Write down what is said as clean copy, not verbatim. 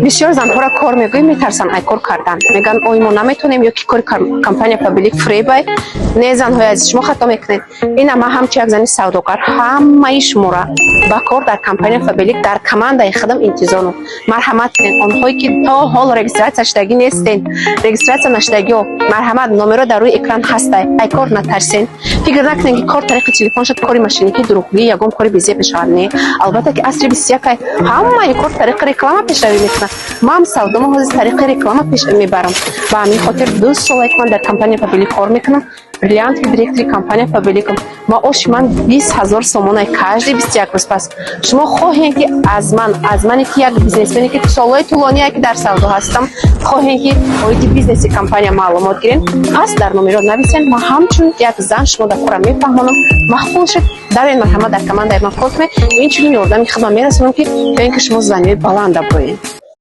бисёр занҳоро кор мегӯем, метарсанд ай кор кардан, мегӯянд ой мо наметонем, ё ки кори компания паблик фребай. Не занҳои азиз, шумо хато мекунед. Ина ман ҳамчун як зани савдогар ҳамаи шуморо ба кор дар компания паблик дар командаи хидм интизорум. Марҳамат кунед, онҳое ки то ҳол регистратсия шудагӣ нестен, регистратсия нашудагиҳо, марҳамат, номеро дар рӯи экран ҳастай. Ай кор натарсен. Фикр накунед ки кор тариқи телефон шуд, кори машинагӣ дурӯғгӣ ягон кори безе пешавад. Не, албатта ки асри 21 ҳамаи кор тариқи реклама пешравӣ мекунад. Ман савдомо ҳозир тариқи реклама пеш мебарам. Ба ҳамин хотир 2 сола ки ман дар компания паблик кор мекунам. Бриллиантовый директори компания пабликам. Маоши ман 20,000 сомона каждый 21 рӯз. Пас шумо хоҳед ки аз мане ки як бизнесмени ки солҳои тӯлоние ки дар савдо ҳастам, хоҳед ки оиди бизнеси компания маълумот гирен, пас дар номеро нависен. Ман ҳамчун як зан шумо дар корам мефаҳмонам. Маҳфул шуд, дароен марҳамат дар командаи ман кор кунед. Инчунин ёрдами хидмат мерасонам ки то ин ки шумо заниҳои баланда буред.